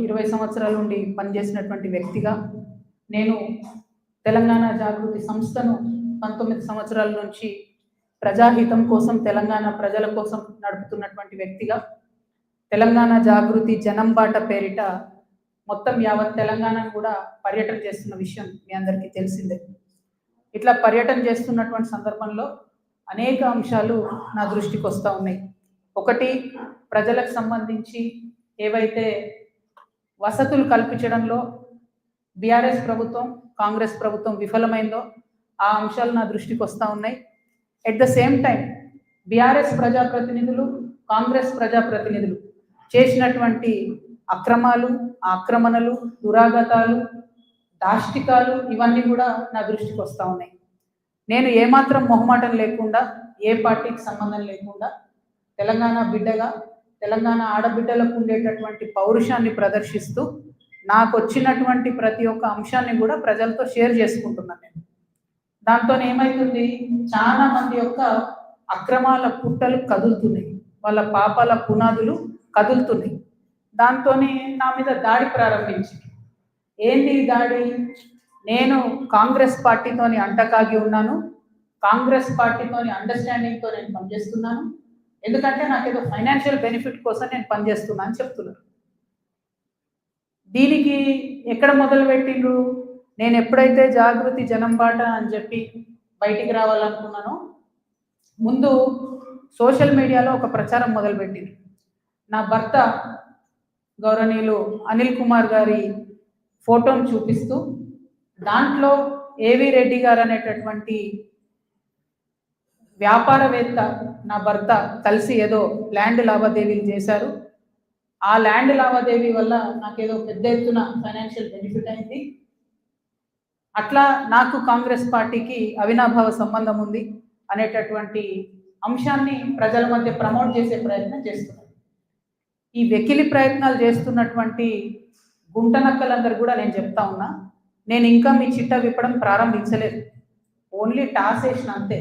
20 సంవత్సరాల నుండి పనిచేసినటువంటి వ్యక్తిగా నేను తెలంగాణ జాగృతి సంస్థను 19 సంవత్సరాల నుంచి ప్రజాహితం కోసం తెలంగాణ ప్రజల కోసం నడుపుతున్నటువంటి వ్యక్తిగా తెలంగాణ జాగృతి జనం బాట పేరిట మొత్తం యావత్ తెలంగాణ కూడా పర్యటన చేస్తున్న విషయం మీ అందరికీ తెలిసిందే. ఇట్లా పర్యటన చేస్తున్నటువంటి సందర్భంలో అనేక అంశాలు నా దృష్టికి వస్తూ ఉన్నాయి. ఒకటి, ప్రజలకు సంబంధించి ఏవైతే వసతులు కల్పించడంలో బీఆర్ఎస్ ప్రభుత్వం కాంగ్రెస్ ప్రభుత్వం విఫలమైందో ఆ అంశాలు నా దృష్టికి వస్తూ ఉన్నాయి. At the same time BRS ప్రజాప్రతినిధులు కాంగ్రెస్ ప్రజాప్రతినిధులు చేసినటువంటి అక్రమాలు ఆక్రమణలు దురాగతాలు దాష్టికాలు ఇవన్నీ కూడా నా దృష్టికి వస్తూ ఉన్నాయి. నేను ఏమాత్రం మొహమాటం లేకుండా ఏ పార్టీకి సంబంధం లేకుండా తెలంగాణ బిడ్డగా తెలంగాణ ఆడబిడ్డలకు ఉండేటటువంటి పౌరుషాన్ని ప్రదర్శిస్తూ నాకు వచ్చినటువంటి ప్రతి ఒక్క అంశాన్ని కూడా ప్రజలతో షేర్ చేసుకుంటున్నాను. నేను దాంతో ఏమవుతుంది, చాలా మంది యొక్క అక్రమాల పుట్టలు కదులుతున్నాయి, వాళ్ళ పాపాల పునాదులు కదులుతున్నాయి. దాంతో నా మీద దాడి ప్రారంభించి, ఏంటి దాడి, నేను కాంగ్రెస్ పార్టీతోని అంటకాగి ఉన్నాను, కాంగ్రెస్ పార్టీతోని అండర్స్టాండింగ్తో నేను పనిచేస్తున్నాను, ఎందుకంటే నాకేదో ఫైనాన్షియల్ బెనిఫిట్ కోసం నేను పనిచేస్తున్నా అని చెప్తున్నారు. దీనికి ఎక్కడ మొదలు పెట్టిండ్రు, నేను ఎప్పుడైతే జాగృతి జనం బాట అని చెప్పి బయటికి రావాలనుకున్నానో ముందు సోషల్ మీడియాలో ఒక ప్రచారం మొదలుపెట్టింది. నా భర్త గౌరవనీయులు అనిల్ కుమార్ గారి ఫోటోను చూపిస్తూ దాంట్లో ఏవి రెడ్డి గారు అనేటటువంటి వ్యాపారవేత్త నా భర్త కలిసి ఏదో ల్యాండ్ లావాదేవీలు చేశారు, ఆ ల్యాండ్ లావాదేవీ వల్ల నాకేదో పెద్ద ఎత్తున ఫైనాన్షియల్ బెనిఫిట్ అయింది, అట్లా నాకు కాంగ్రెస్ పార్టీకి అవినాభావ సంబంధం ఉంది అనేటటువంటి అంశాన్ని ప్రజల మధ్య ప్రమోట్ చేసే ప్రయత్నం చేస్తున్నారు. ఈ వెకిలి ప్రయత్నాలు చేస్తున్నటువంటి గుంటనక్కలందరూ కూడా నేను చెప్తా ఉన్నా, నేను ఇంకా మీ చిట్టా విప్పడం ప్రారంభించలేదు, ఓన్లీ టాస్ వేసిన అంతే.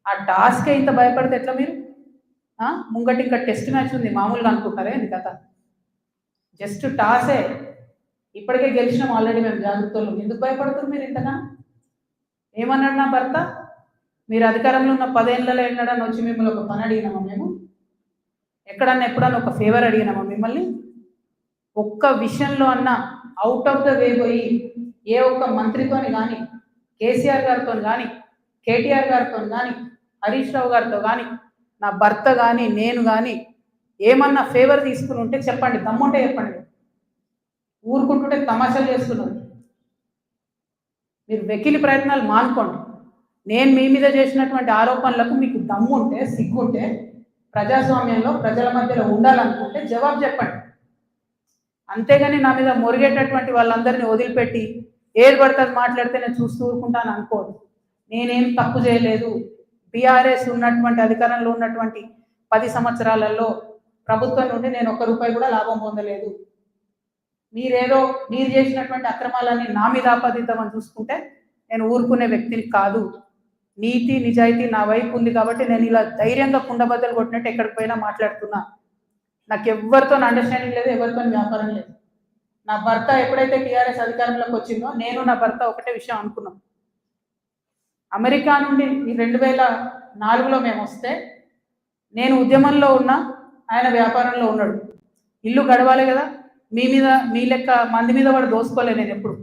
ఆ టాస్కే ఇంత భయపడితే ఎట్లా మీరు? ముంగటి ఇంకా టెస్ట్ మ్యాచ్ ఉంది, మామూలుగా అనుకుంటారే ఇది కథ, జస్ట్ టాసే. ఇప్పటికే గెలిచినాం ఆల్రెడీ మేము జాగ్రత్తలు, ఎందుకు భయపడుతున్నారు మీరు ఇంతగా? ఏమన్నాడు నా భర్త, మీరు అధికారంలో ఉన్న 10 ఏళ్ళలో ఎన్నడన్నా వచ్చి మిమ్మల్ని ఒక పని అడిగినామా మేము? ఎక్కడన్నా ఎప్పుడన్నా ఒక ఫేవర్ అడిగినామా మిమ్మల్ని? ఒక్క విషయంలో అన్నా అవుట్ ఆఫ్ ద వే పోయి ఏ ఒక్క మంత్రితోని కానీ కేసీఆర్ గారితో కానీ కేటీఆర్ గారితో కానీ హరీష్ రావు గారితో కానీ నా భర్త కానీ నేను కానీ ఏమన్నా ఫేవర్ తీసుకుని ఉంటే చెప్పండి, దమ్ముంటే చెప్పండి. ఊరుకుంటుంటే తమాషాలు చేస్తున్నారు. మీరు వెకిలి ప్రయత్నాలు మానుకోండి. నేను మీ మీద చేసినటువంటి ఆరోపణలకు మీకు దమ్ముంటే సిగ్గుంటే ప్రజాస్వామ్యంలో ప్రజల మధ్యలో ఉండాలనుకుంటే జవాబు చెప్పండి. అంతేగాని నా మీద మొరిగేటటువంటి వాళ్ళందరినీ వదిలిపెట్టి ఏది పడుతుంది మాట్లాడితే నేను చూస్తూ ఊరుకుంటాను అనుకోదు. నేనేం తప్పు చేయలేదు. బీఆర్ఎస్ ఉన్నటువంటి అధికారంలో ఉన్నటువంటి 10 సంవత్సరాలలో ప్రభుత్వం నుండి నేను ₹1 కూడా లాభం పొందలేదు. మీరు చేసినటువంటి అక్రమాలన్నీ నా మీద ఆపాదిద్దామని చూసుకుంటే నేను ఊరుకునే వ్యక్తిని కాదు. నీతి నిజాయితీ నా వైపు ఉంది కాబట్టి నేను ఇలా ధైర్యంగా కుండబద్దలు కొట్టినట్టు ఎక్కడికి పోయినా మాట్లాడుతున్నా. నాకు ఎవరితో అండర్స్టాండింగ్ లేదు, ఎవరితో వ్యాపారం లేదు. నా భర్త ఎప్పుడైతే టీఆర్ఎస్ అధికారంలోకి వచ్చిందో నేను నా భర్త ఒకటే విషయం అనుకున్నాం. అమెరికా నుండి 2004లో మేము వస్తే నేను ఉద్యమంలో ఉన్నా, ఆయన వ్యాపారంలో ఉన్నాడు. ఇల్లు గడవాలి కదా, మీ లెక్క మంది మీద వాడు దోసుకోలే. నేను ఎప్పుడు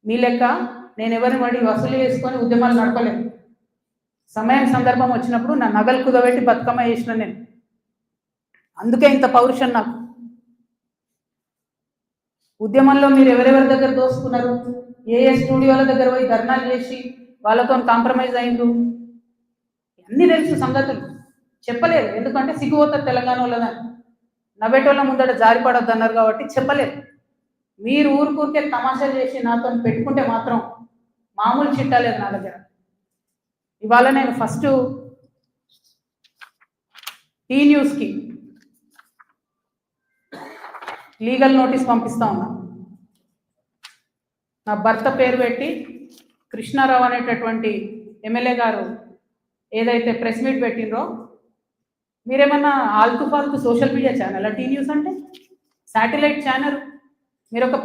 మీ లెక్క నేను ఎవరిని వాడి వసూలు చేసుకొని ఉద్యమాలు నడపలేదు. సమయం సందర్భం వచ్చినప్పుడు నా నగలు కుదబెట్టి బతుకమ్మ చేసిన నేను. అందుకే ఇంత పౌరుషం నాకు. ఉద్యమంలో మీరు ఎవరెవరి దగ్గర దోసుకున్నారు, ఏ స్టూడియోల దగ్గర పోయి ధర్నాలు చేసి వాళ్ళతో కాంప్రమైజ్ అయిండు, అన్నీ తెలుసు సంగతులు. చెప్పలేదు, ఎందుకంటే సిగ్గుపోతారు తెలంగాణ వాళ్ళదని. నవ్వేటోళ్ళ ముందట జారిపడొద్దు అన్నారు కాబట్టి చెప్పలేదు. మీరు ఊరికే తమాషా చేసి నాతో పెట్టుకుంటే మాత్రం మామూలు చిట్టాలేదు నా దగ్గర. ఇవాళ నేను ఫస్ట్ టీ న్యూస్కి లీగల్ నోటీస్ పంపిస్తా ఉన్నా. నా భర్త పేరు పెట్టి కృష్ణారావు అనేటటువంటి ఎమ్మెల్యే గారు ఏదైతే ప్రెస్ మీట్ పెట్టినరో, మీరేమన్నా ఆల్తు ఫాల్తు social media channel T News అంటే శాటిలైట్ ఛానల్ మీరు ఒక